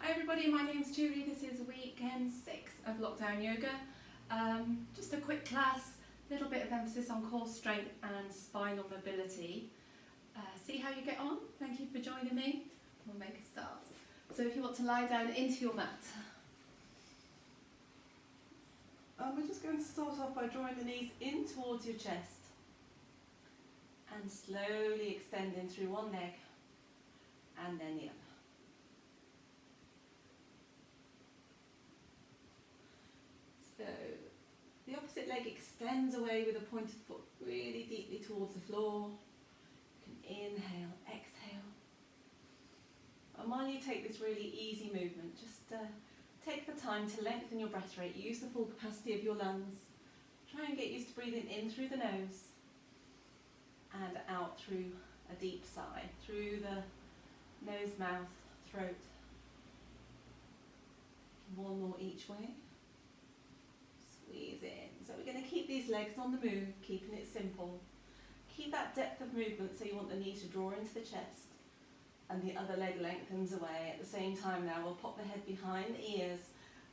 Hi everybody, my name's Julie. This is weekend 6 of lockdown yoga. Just a quick class, little bit of emphasis on core strength and spinal mobility. See how you get on. Thank you for joining me. We'll make a start. So if you want to lie down into your mat. We're just going to start off by drawing the knees in towards your chest and slowly extending through one leg and then the other. So the opposite leg extends away with a pointed foot really deeply towards the floor. You can inhale, exhale. And while you take this really easy movement, just take the time to lengthen your breath rate. Use the full capacity of your lungs. Try and get used to breathing in through the nose and out through a deep sigh, through the nose, mouth, throat. One more each way. Squeeze in. So we're going to keep these legs on the move, keeping it simple. Keep that depth of movement, so you want the knee to draw into the chest and the other leg lengthens away. At the same time now, we'll pop the head behind the ears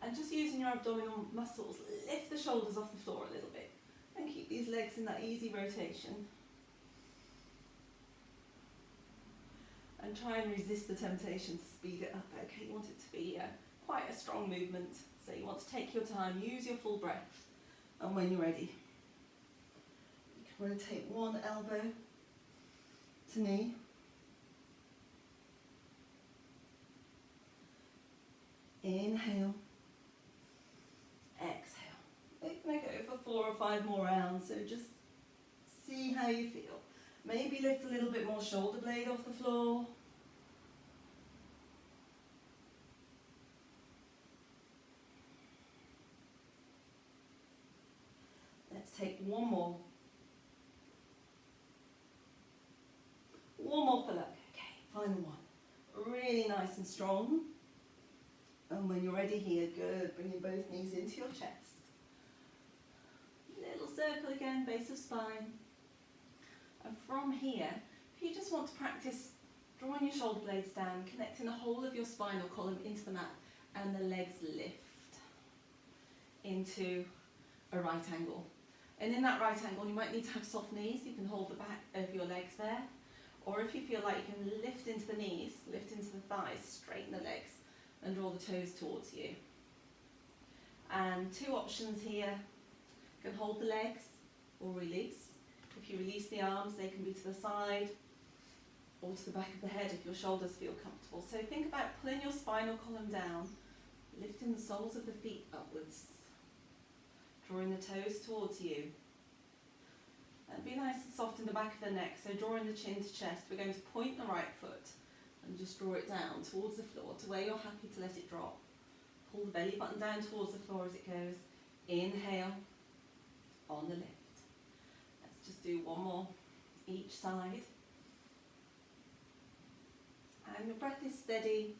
and just using your abdominal muscles, lift the shoulders off the floor a little bit and keep these legs in that easy rotation. And try and resist the temptation to speed it up. Okay, you want it to be quite a strong movement, so you want to take your time, use your full breath, and when you're ready, you can rotate one elbow to knee. Inhale, exhale. We're going to go for 4 or 5 more rounds, so just see how you feel. Maybe lift a little bit more shoulder blade off the floor. Let's take one more. One more for luck. Okay, final one. Really nice and strong. And when you're ready here, good. Bringing both knees into your chest. Little circle again, base of spine. And from here, if you just want to practice drawing your shoulder blades down, connecting the whole of your spinal column into the mat, and the legs lift into a right angle. And in that right angle, you might need to have soft knees. You can hold the back of your legs there. Or if you feel like you can lift into the knees, lift into the thighs, straighten the legs, and draw the toes towards you. And 2 options here. You can hold the legs or release. If you release the arms, they can be to the side or to the back of the head if your shoulders feel comfortable. So think about pulling your spinal column down, lifting the soles of the feet upwards, drawing the toes towards you. And be nice and soft in the back of the neck, so drawing the chin to chest. We're going to point the right foot and just draw it down towards the floor to where you're happy to let it drop. Pull the belly button down towards the floor as it goes. Inhale on the lift. Let's just do one more each side. And your breath is steady.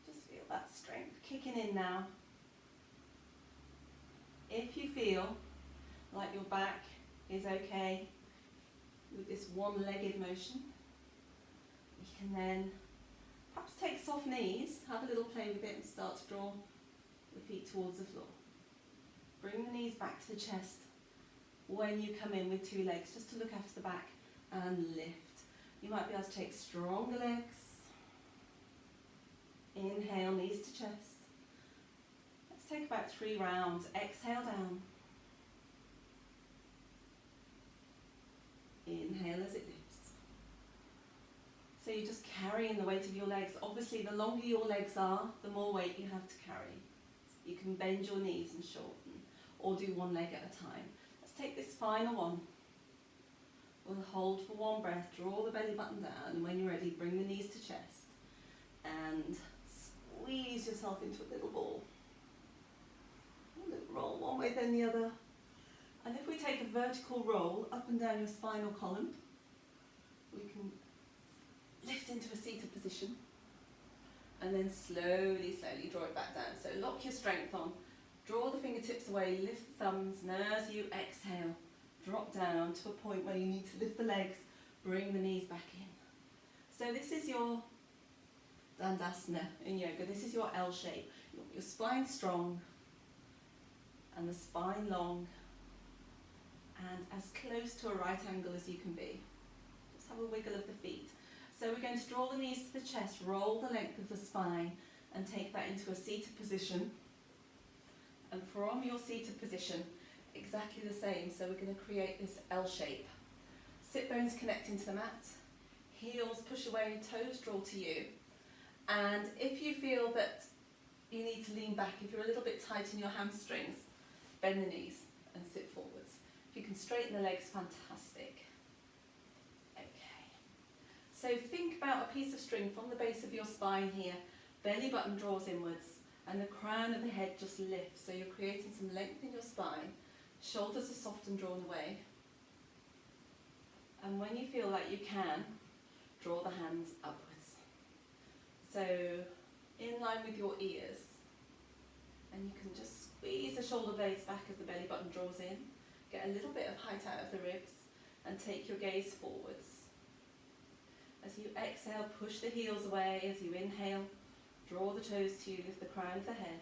Just feel that strength kicking in now. If you feel like your back is okay with this one-legged motion, you can then perhaps take soft knees, have a little play with it and start to draw the feet towards the floor. Bring the knees back to the chest when you come in with 2 legs, just to look after the back and lift. You might be able to take stronger legs. Inhale, knees to chest. Let's take about 3 rounds. Exhale down. Inhale as it lifts. So you're just carrying the weight of your legs. Obviously, the longer your legs are, the more weight you have to carry. You can bend your knees and shorten, or do 1 leg at a time. Let's take this final one. We'll hold for 1 breath, draw the belly button down, and when you're ready, bring the knees to chest and squeeze yourself into a little ball. A little roll one way then the other. And if we take a vertical roll up and down your spinal column, we can lift into a seated position and then slowly draw it back down. So lock your strength on, draw the fingertips away, lift the thumbs, and as you exhale, drop down to a point where you need to lift the legs, bring the knees back in. So this is your Dandasana in yoga. This is your L shape. You want your spine strong and the spine long and as close to a right angle as you can be. Just have a wiggle of the feet. So we're going to draw the knees to the chest, roll the length of the spine and take that into a seated position. And from your seated position, exactly the same. So we're going to create this L shape. Sit bones connecting to the mat, heels push away, toes draw to you. And if you feel that you need to lean back, if you're a little bit tight in your hamstrings, bend the knees and sit forwards. If you can straighten the legs, fantastic. Okay. So think about a piece of string from the base of your spine here, belly button draws inwards, and the crown of the head just lifts. So you're creating some length in your spine, shoulders are soft and drawn away. And when you feel like you can, draw the hands upwards. So in line with your ears, and you can just squeeze the shoulder blades back as the belly button draws in, get a little bit of height out of the ribs and take your gaze forwards. As you exhale, push the heels away. As you inhale, draw the toes to you, lift the crown of the head.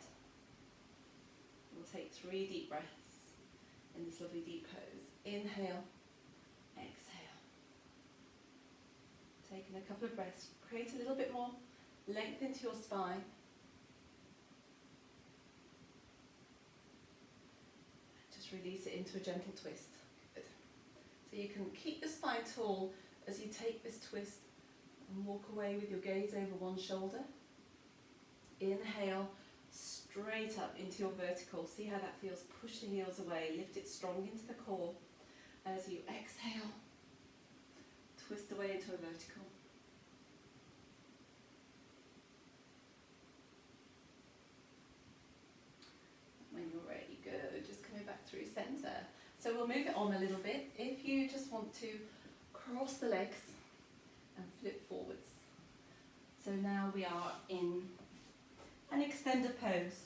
We'll take 3 deep breaths in this lovely deep pose. Inhale, exhale. Taking a couple of breaths, create a little bit more length into your spine. Just release it into a gentle twist. Good. So you can keep the spine tall as you take this twist and walk away with your gaze over one shoulder. Inhale, straight up into your vertical. See how that feels. Push the heels away, lift it strong into the core. As you exhale, twist away into a vertical. When you're ready, good. Just coming back through centre. So we'll move it on a little bit. If you just want to cross the legs and flip forwards. So now we are in an extender pose.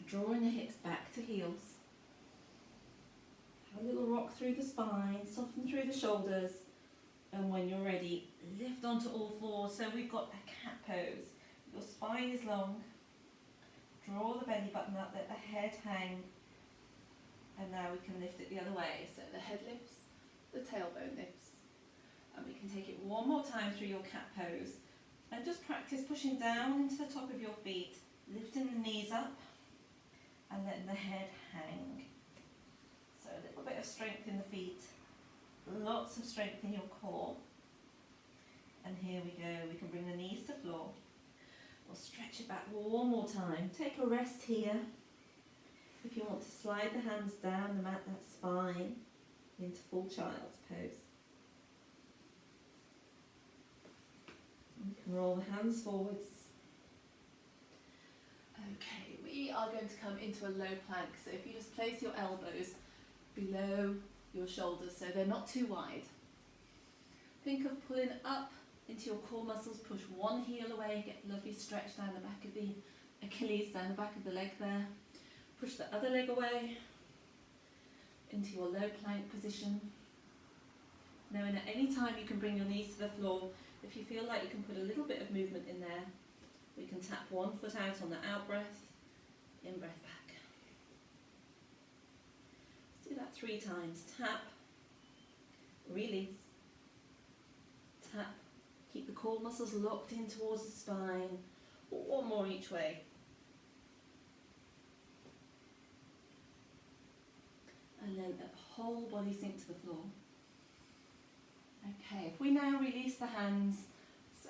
Drawing the hips back to heels. Have a little rock through the spine, soften through the shoulders. And when you're ready, lift onto all fours. So we've got a cat pose. Your spine is long. Draw the belly button up, let the head hang. And now we can lift it the other way. So the head lifts, the tailbone lifts. And we can take it one more time through your cat pose. And just practice pushing down into the top of your feet, lifting the knees up and letting the head hang. So a little bit of strength in the feet, lots of strength in your core. And here we go, we can bring the knees to floor. We'll stretch it back one more time. Take a rest here. If you want to slide the hands down the mat, that's fine, into full child's pose. You can roll the hands forwards. Okay, we are going to come into a low plank. So if you just place your elbows below your shoulders so they're not too wide. Think of pulling up into your core muscles, push one heel away, get a lovely stretch down the back of the Achilles, down the back of the leg there. Push the other leg away into your low plank position. Knowing at any time you can bring your knees to the floor. If you feel like you can put a little bit of movement in there, we can tap one foot out on the out breath, in breath back. Let's do that 3 times. Tap, release, tap. Keep the core muscles locked in towards the spine. One more each way. And then the whole body sink to the floor. Okay, if we now release the hands, so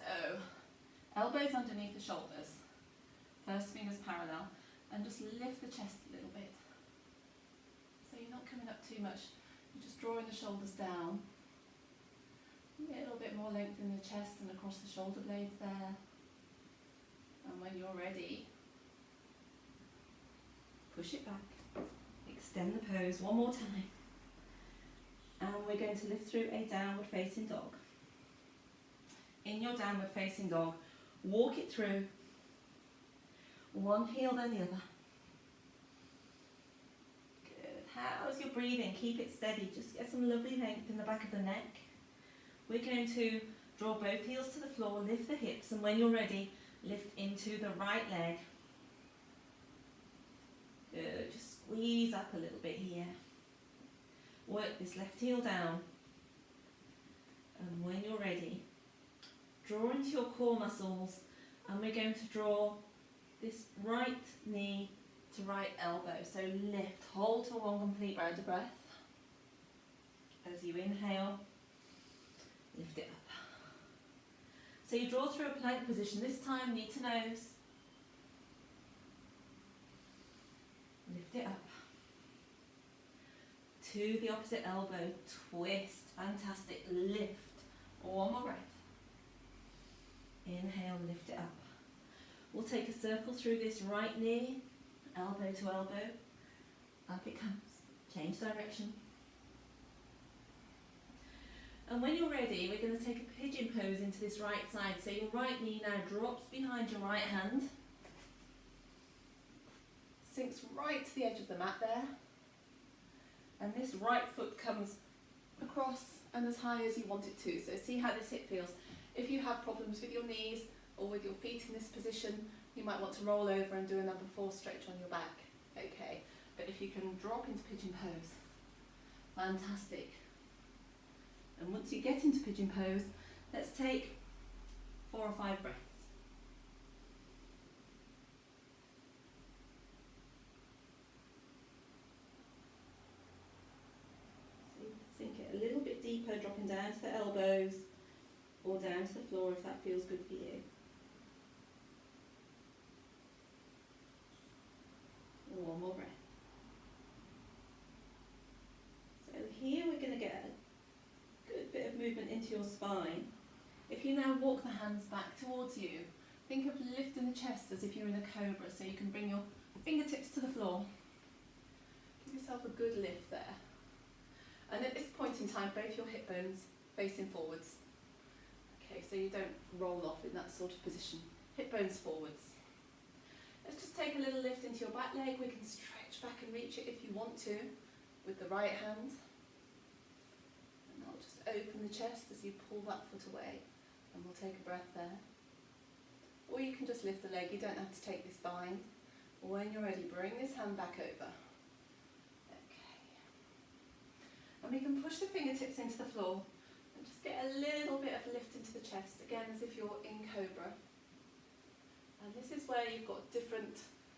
elbows underneath the shoulders, first fingers parallel, and just lift the chest a little bit. So you're not coming up too much, you're just drawing the shoulders down. A little bit more length in the chest and across the shoulder blades there. And when you're ready, push it back, extend the pose one more time. And we're going to lift through a downward facing dog. In your downward facing dog, walk it through. One heel then the other. Good. How's your breathing? Keep it steady. Just get some lovely length in the back of the neck. We're going to Draw both heels to the floor, lift the hips, and when you're ready, lift into the right leg. Good, just squeeze up a little bit here. Work this left heel down. And when you're ready, draw into your core muscles, and we're going to draw this right knee to right elbow. So lift, hold for one complete round of breath. As you inhale, lift it up. So you draw through a plank position, this time knee to nose. Lift it up. To the opposite elbow, twist, fantastic, lift. One more breath. Inhale, lift it up. We'll take a circle through this right knee, elbow to elbow. Up it comes. Change direction. And when you're ready, we're going to take a pigeon pose into this right side. So your right knee now drops behind your right hand. Sinks right to the edge of the mat there. And this right foot comes across and as high as you want it to. So see how this hip feels. If you have problems with your knees or with your feet in this position, you might want to roll over and do a number 4 stretch on your back. Okay, but if you can drop into pigeon pose, fantastic. And once you get into pigeon pose, let's take 4 or 5 breaths. So you sink it a little bit deeper, dropping down to the elbows or down to the floor if that feels good for you. One more breath. So here we're going to get a good bit of movement into your spine. If you now walk the hands back towards you, think of lifting the chest as if you're in a cobra, so you can bring your fingertips to the floor. Give yourself a good lift there. And at this point in time, both your hip bones facing forwards. Okay, so you don't roll off in that sort of position. Hip bones forwards. Let's just take a little lift into your back leg. We can stretch back and reach it if you want to with the right hand. And I'll just open the chest as you pull that foot away, and we'll take a breath there. Or you can just lift the leg, you don't have to take this bind. When you're ready, bring this hand back over. Okay. And we can push the fingertips into the floor and just get a little bit of lift into the chest, again as if you're in cobra. And this is where you've got different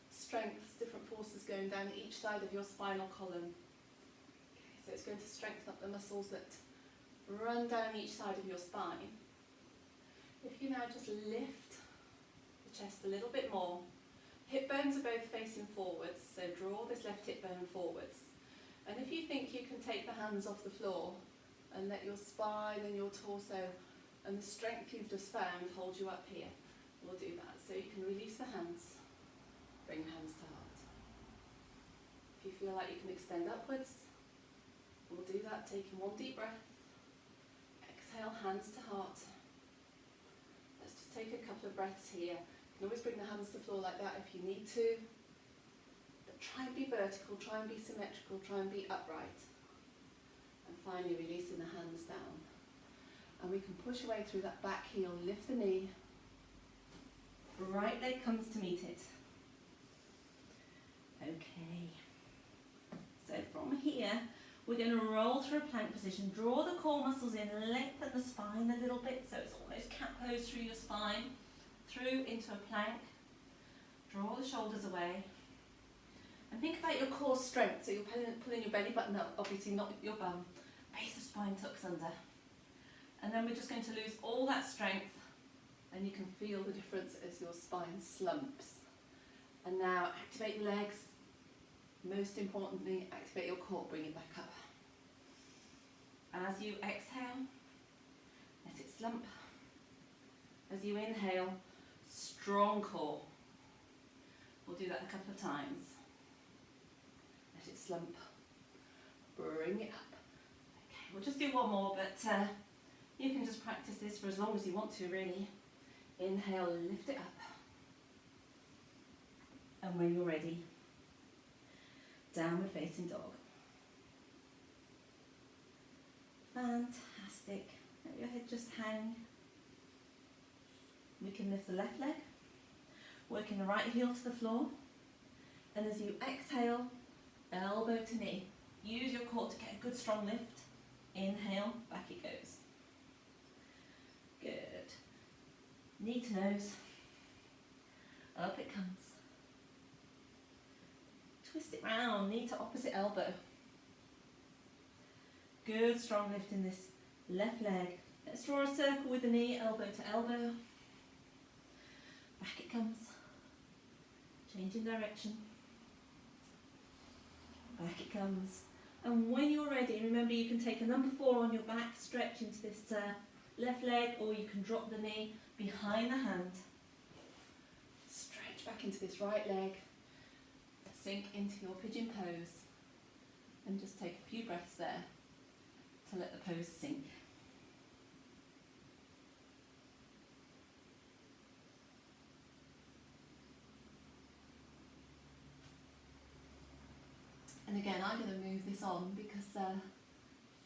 strengths, different forces going down each side of your spinal column. Okay, so it's going to strengthen up the muscles that run down each side of your spine. If you now just lift the chest a little bit more, hip bones are both facing forwards, so draw this left hip bone forwards. And if you think you can take the hands off the floor and let your spine and your torso and the strength you've just found hold you up here, we'll do that. So you can release the hands, bring hands to heart. If you feel like you can extend upwards, we'll do that, taking one deep breath. Exhale, hands to heart. Let's just take a couple of breaths here. You can always bring the hands to the floor like that if you need to. But try and be vertical, try and be symmetrical, try and be upright. And finally releasing the hands down. And we can push away through that back heel, lift the knee. Right leg comes to meet it. Okay. So from here, we're going to roll through a plank position. Draw the core muscles in, lengthen the spine a little bit, so it's almost cat pose through your spine, through into a plank. Draw the shoulders away. And think about your core strength. So you're pulling your belly button up, obviously not your bum. Base of spine tucks under. And then we're just going to lose all that strength, and you can feel the difference as your spine slumps. And now activate the legs. Most importantly, activate your core, bring it back up. As you exhale, let it slump. As you inhale, strong core. We'll do that a couple of times. Let it slump. Bring it up. Okay, we'll just do one more, but you can just practice this for as long as you want to, really. Inhale, lift it up. And when you're ready, downward facing dog. Fantastic. Let your head just hang. We can lift the left leg, working the right heel to the floor, and as you exhale, elbow to knee. Use your core to get a good strong lift. Inhale, back it goes. Good. Knee to nose. Up it comes. Twist it round, knee to opposite elbow. Good strong lift in this left leg. Let's draw a circle with the knee, elbow to elbow. Back it comes. Changing direction. Back it comes. And when you're ready, remember you can take a number 4 on your back, stretch into this left leg, or you can drop the knee behind the hand. Stretch back into this right leg. Sink into your pigeon pose. And just take a few breaths there to let the pose sink. And again, I'm going to move this on because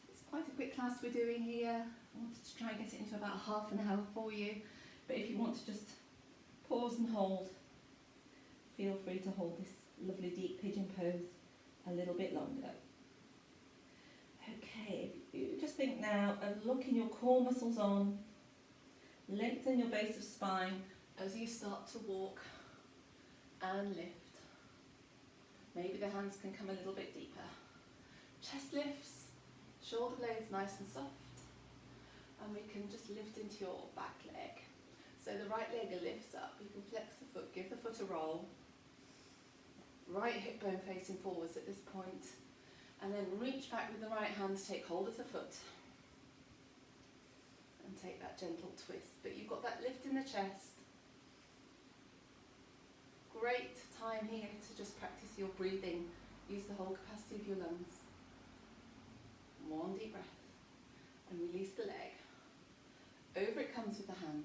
it's quite a quick class we're doing here. I wanted to try and get it into about half an hour for you. But if you want to just pause and hold, feel free to hold this lovely deep pigeon pose a little bit longer. Okay, you just think now of locking your core muscles on, lengthen your base of spine as you start to walk and lift. Maybe the hands can come a little bit deeper. Chest lifts, shoulder blades nice and soft, and we can just lift into your back leg. So the right leg lifts up, you can flex the foot, give the foot a roll. Right hip bone facing forwards at this point, and then reach back with the right hand to take hold of the foot. And take that gentle twist, but you've got that lift in the chest. Great time here to just practice your breathing. Use the whole capacity of your lungs. One deep breath and release the leg. Over it comes with the hand.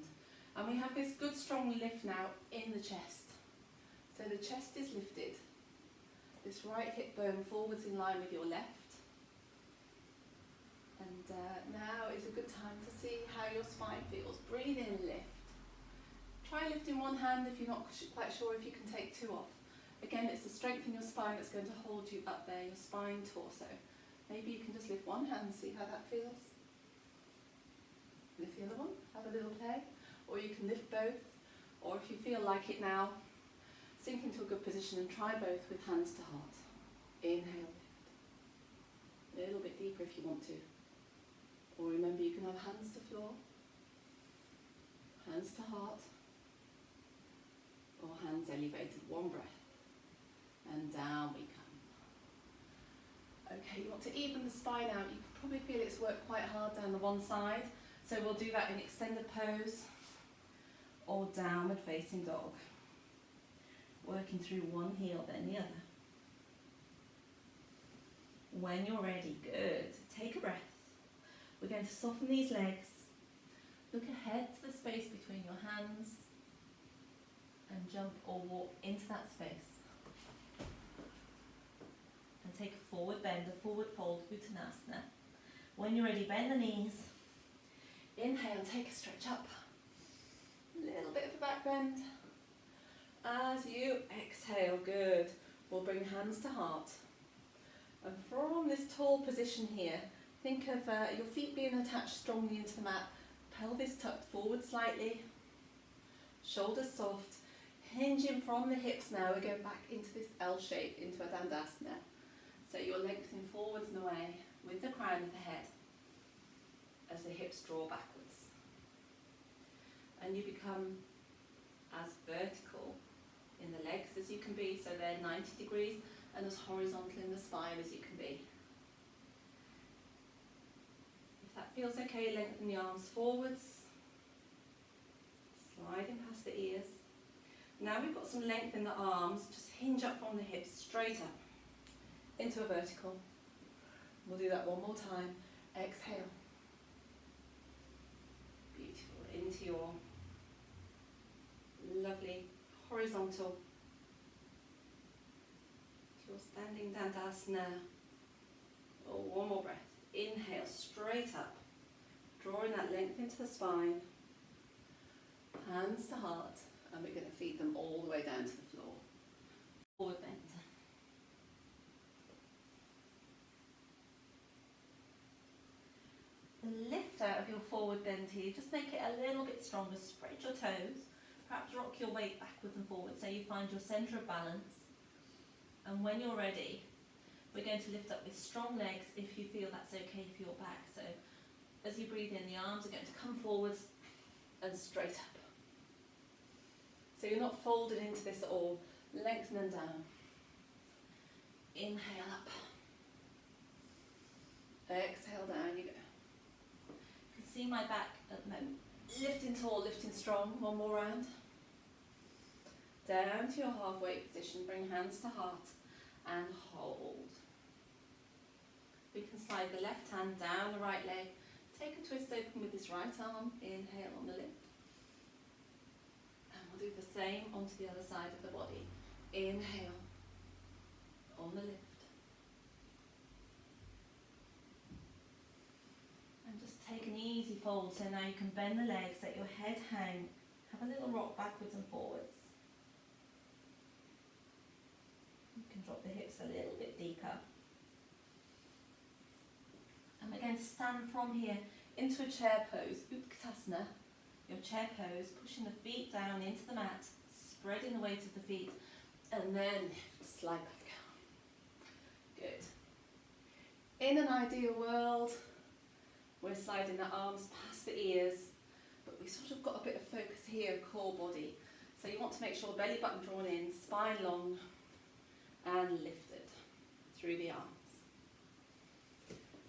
And we have this good strong lift now in the chest. So the chest is lifted. This right hip bone forwards in line with your left. And now is a good time to see how your spine feels. Breathe in, lift. Try lifting one hand if you're not quite sure if you can take 2 off. Again, it's the strength in your spine that's going to hold you up there, your spine, torso. Maybe you can just lift one hand, see how that feels. Lift the other one, have a little play. Or you can lift both, or if you feel like it now, sink into a good position and try both with hands to heart. Inhale, lift. A little bit deeper if you want to. Or remember, you can have hands to floor, hands to heart, or hands elevated. One breath. And down we come. Okay, you want to even the spine out. You can probably feel it's worked quite hard down the one side. So we'll do that in extended pose or downward facing dog. Working through one heel then the other. When you're ready, good. Take a breath. We're going to soften these legs. Look ahead to the space between your hands and jump or walk into that space. And take a forward bend, a forward fold, Uttanasana. When you're ready, bend the knees. Inhale, take a stretch up. A little bit of a back bend. As you exhale, good. We'll bring hands to heart. And from this tall position here, think of your feet being attached strongly into the mat, pelvis tucked forward slightly, shoulders soft, hinging from the hips now. We're going back into this L shape, into a Dandasana. So you're lengthening forwards and away with the crown of the head as the hips draw backwards. And you become as vertical in the legs as you can be, so they're 90 degrees, and as horizontal in the spine as you can be. If that feels okay, lengthen the arms forwards, sliding past the ears. Now we've got some length in the arms, just hinge up from the hips, straight up, into a vertical. We'll do that one more time. Exhale. Beautiful, into your lovely horizontal, your standing Dandasana. Oh, one more breath. Inhale, straight up, drawing that length into the spine. Hands to heart, and we're going to feed them all the way down to the floor. Forward bend. Lift out of your forward bend here, just make it a little bit stronger, spread your toes, perhaps rock your weight backwards and forwards so you find your centre of balance. And when you're ready, we're going to lift up with strong legs if you feel that's okay for your back. So as you breathe in, the arms are going to come forwards and straight up. So you're not folded into this at all. Lengthen and down. Inhale up. Exhale down you go. You can see my back at the moment. Lifting tall, lifting strong. One more round. Down to your halfway position. Bring hands to heart and hold. We can slide the left hand down the right leg. Take a twist open with this right arm. Inhale on the lift. And we'll do the same onto the other side of the body. Inhale on the lift. And just take an easy fold. So now you can bend the legs, let your head hang. Have a little rock backwards and forwards. You can drop the hips a little bit deeper. And we're going to stand from here into a chair pose, Utkatasana, your chair pose, pushing the feet down into the mat, spreading the weight of the feet, and then slide back. Good. In an ideal world, we're sliding the arms past the ears, but we sort of got a bit of focus here, core body. So you want to make sure belly button drawn in, spine long, and lifted through the arms.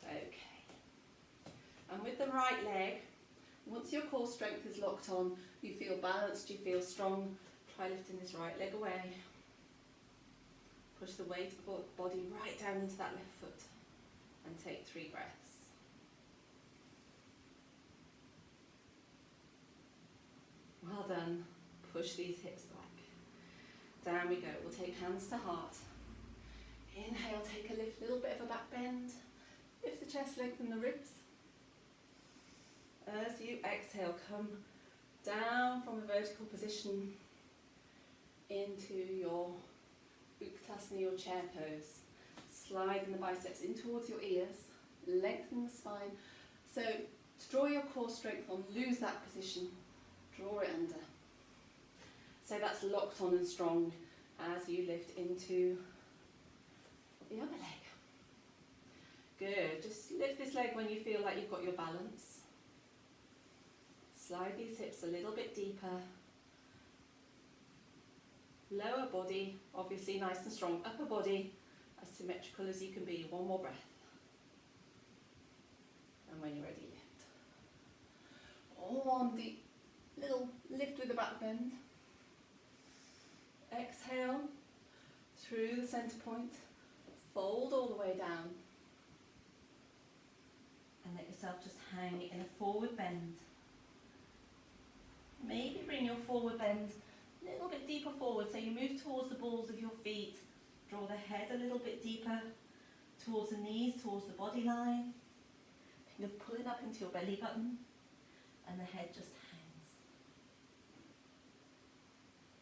Okay. And with the right leg, once your core strength is locked on, you feel balanced, you feel strong, try lifting this right leg away. Push the weight of the body right down into that left foot and take 3 breaths. Well done. Push these hips back. Down we go. We'll take hands to heart. Inhale, take a lift, little bit of a back bend. Lift the chest, lengthen the ribs. As you exhale, come down from a vertical position into your Utkatasana, your chair pose. Sliding the biceps in towards your ears, lengthen the spine. So to draw your core strength on, lose that position, draw it under. So that's locked on and strong as you lift into the other leg. Good, just lift this leg when you feel like you've got your balance. Slide these hips a little bit deeper. Lower body, obviously nice and strong. Upper body, as symmetrical as you can be. One more breath. And when you're ready, lift. On the little lift with the back bend. Exhale through the centre point. Fold all the way down. And let yourself just hang in a forward bend. Maybe bring your forward bend a little bit deeper forward, so you move towards the balls of your feet. Draw the head a little bit deeper towards the knees, towards the body line. Kind of pulling up into your belly button, and the head just hangs.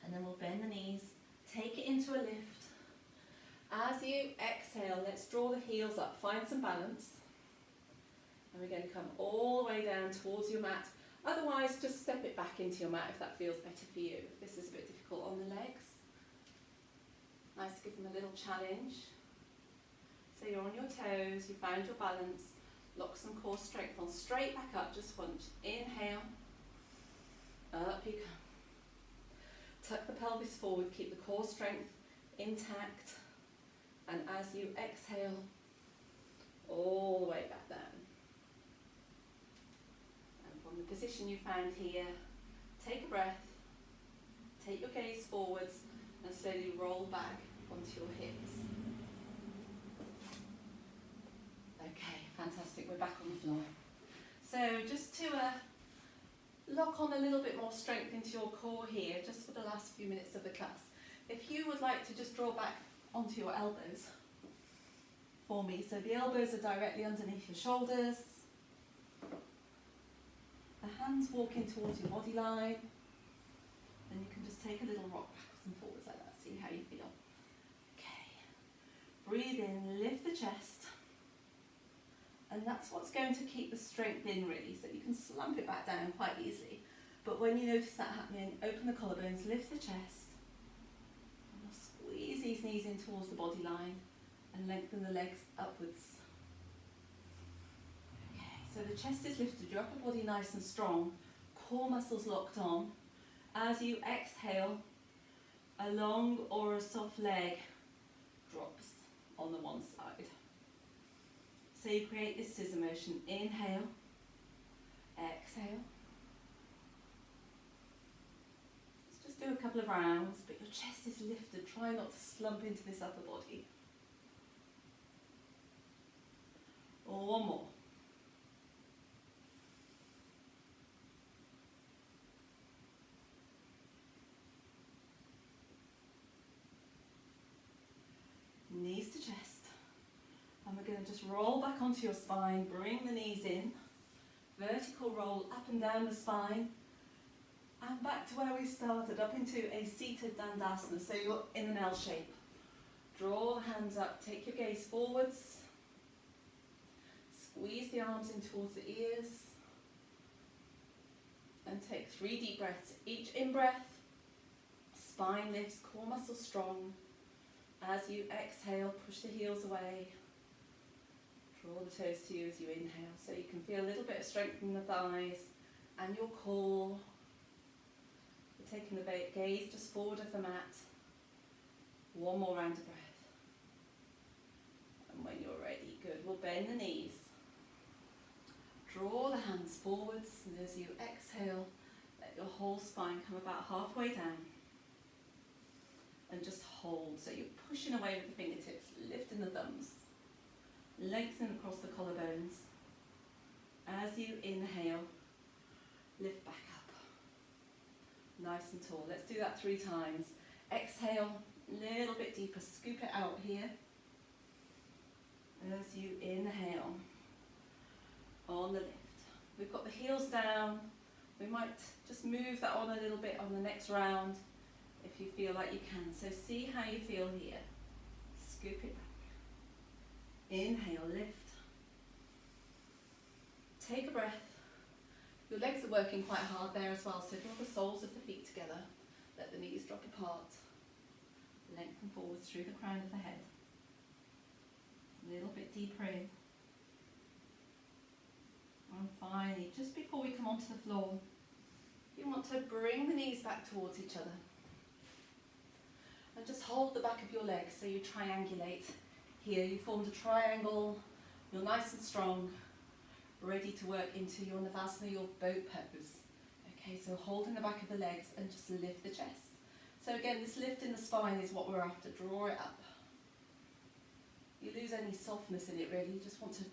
And then we'll bend the knees, take it into a lift. As you exhale, let's draw the heels up, find some balance. And we're going to come all the way down towards your mat. Otherwise, just step it back into your mat if that feels better for you. If this is a bit difficult on the legs. Nice to give them a little challenge. So you're on your toes, you found your balance. Lock some core strength on. Straight back up, just once. Inhale. Up you come. Tuck the pelvis forward, keep the core strength intact. And as you exhale, all the way back down. From the position you found here, take a breath, take your gaze forwards and slowly roll back onto your hips. Okay, fantastic, we're back on the floor. So just to lock on a little bit more strength into your core here, just for the last few minutes of the class. If you would like to just draw back onto your elbows for me, so the elbows are directly underneath your shoulders. The hands walking towards your body line. just take a little rock backwards and forwards like that. See how you feel. Okay. Breathe in, lift the chest. And that's what's going to keep the strength in really, so you can slump it back down quite easily. But when you notice that happening, open the collarbones, lift the chest. And we'll squeeze these knees in towards the body line and lengthen the legs upwards. Okay, so the chest is lifted, your upper body nice and strong, core muscles locked on. As you exhale, a long or a soft leg drops on the one side. So you create this scissor motion. Inhale, exhale. Let's just do a couple of rounds, but your chest is lifted. Try not to slump into this upper body. Or one more. Knees to chest. And we're going to just roll back onto your spine, bring the knees in, vertical roll up and down the spine, and back to where we started, up into a seated dandasana, so you're in an L shape. Draw the hands up, take your gaze forwards, squeeze the arms in towards the ears, and take 3 deep breaths. Each in-breath, spine lifts, core muscles strong. As you exhale, push the heels away. Draw the toes to you as you inhale, so you can feel a little bit of strength in the thighs and your core. We're taking the gaze just forward of the mat. One more round of breath. And when you're ready, good. We'll bend the knees. Draw the hands forwards, and as you exhale, let your whole spine come about halfway down. And just hold, so you're pushing away with the fingertips, lifting the thumbs. Lengthen across the collarbones. As you inhale, lift back up. Nice and tall. Let's do that 3 times. Exhale, a little bit deeper. Scoop it out here. As you inhale, on the lift. We've got the heels down. We might just move that on a little bit on the next round if you feel like you can. So see how you feel here. Scoop it back. Inhale, lift. Take a breath. Your legs are working quite hard there as well, so draw the soles of the feet together. Let the knees drop apart. Lengthen forwards through the crown of the head. A little bit deeper in. And finally, just before we come onto the floor, you want to bring the knees back towards each other. And just hold the back of your legs so you triangulate. Here you formed a triangle, you're nice and strong, ready to work into your Navasana, your boat pose. Okay, so holding the back of the legs and just lift the chest. So again, this lift in the spine is what we're after. Draw it up. You lose any softness in it really, you just want to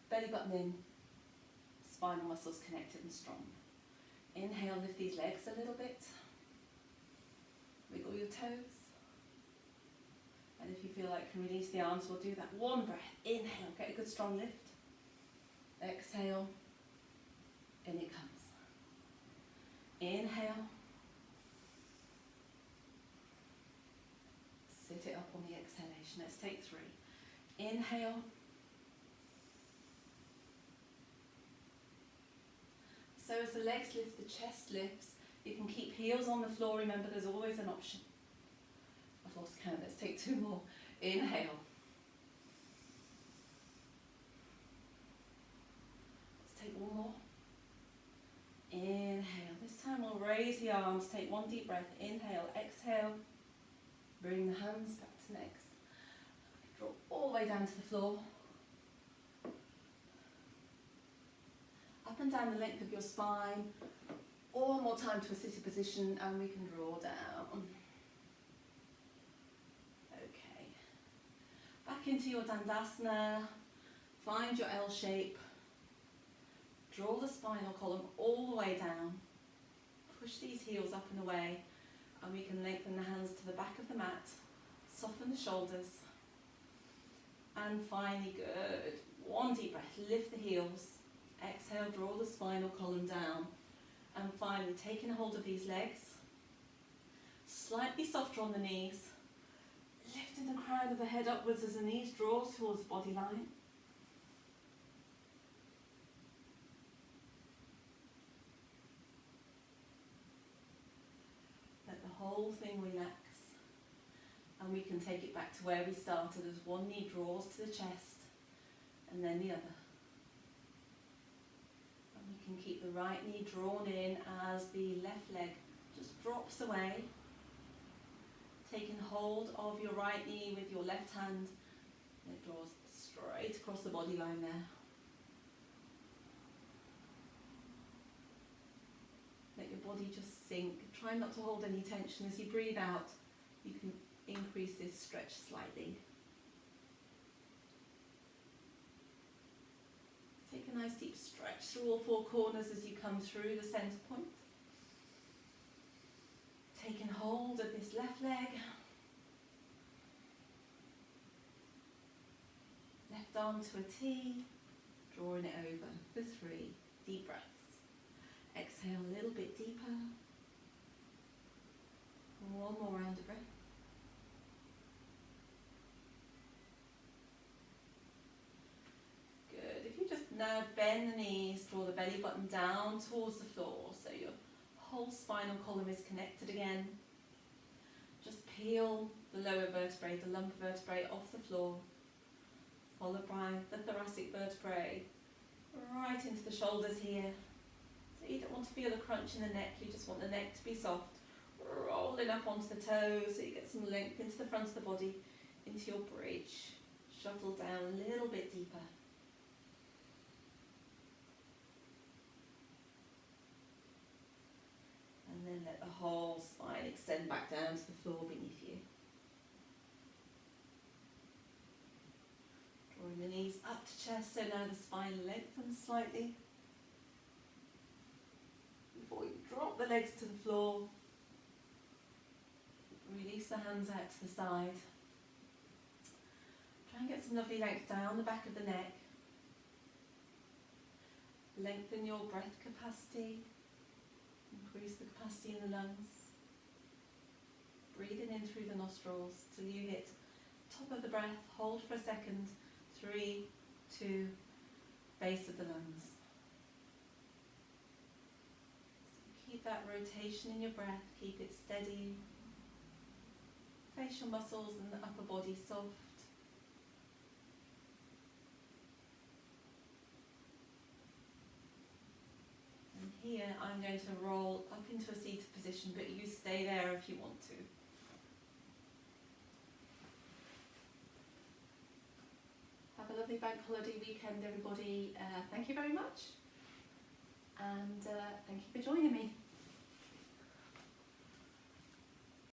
belly button in, spinal muscles connected and strong. Inhale, lift these legs a little bit. Wiggle your toes. And if you feel like you can release the arms, we'll do that. One breath. Inhale, get a good strong lift. Exhale, in it comes. Inhale. Sit it up on the exhalation. Let's take 3. Inhale. So as the legs lift, the chest lifts. You can keep heels on the floor. Remember, there's always an option. I've lost count. Let's take 2 more. Inhale. Let's take 1 more. Inhale. This time we'll raise the arms. Take 1 deep breath. Inhale. Exhale. Bring the hands back to legs. Draw all the way down to the floor. Up and down the length of your spine. One more time to a seated position, and we can draw down. Okay. Back into your Dandasana. Find your L shape. Draw the spinal column all the way down. Push these heels up and away, and we can lengthen the hands to the back of the mat. Soften the shoulders. And finally, good. 1 deep breath. Lift the heels. Exhale, draw the spinal column down. And finally, taking a hold of these legs, softer on the knees. Lifting the crown of the head upwards as the knees draw towards the body line. Let the whole thing relax. And we can take it back to where we started as one knee draws to the chest and then the other. And we can keep the right knee drawn in as the left leg just drops away. Taking hold of your right knee with your left hand, and it draws straight across the body line there. Let your body just sink. Try not to hold any tension. As you breathe out, you can increase this stretch slightly. Take a nice deep stretch through all four corners as you come through the centre point. Taking hold of this left leg. Left arm to a T, drawing it over for 3 deep breaths. Exhale a little bit deeper. One more round of breath. Good. If you just now bend the knees, draw the belly button down towards the floor so your whole spinal column is connected again. Just peel the lower vertebrae, the lumbar vertebrae off the floor, followed by the thoracic vertebrae right into the shoulders here. So you don't want to feel a crunch in the neck, you just want the neck to be soft. Rolling up onto the toes so you get some length into the front of the body, into your bridge. Shuttle down a little bit deeper. And then let the whole spine extend back down to the floor beneath you. Drawing the knees up to chest, so now the spine lengthens slightly. Before you drop the legs to the floor, release the hands out to the side. Try and get some lovely length down the back of the neck. Lengthen your breath capacity. Increase the capacity in the lungs. Breathing in through the nostrils till you hit top of the breath. Hold for a second. 3, 2, base of the lungs. So keep that rotation in your breath. Keep it steady. Facial muscles and the upper body soft. And here I'm going to roll up into a seated position, but you stay there if you want to. Have a lovely bank holiday weekend, everybody. Thank you very much. And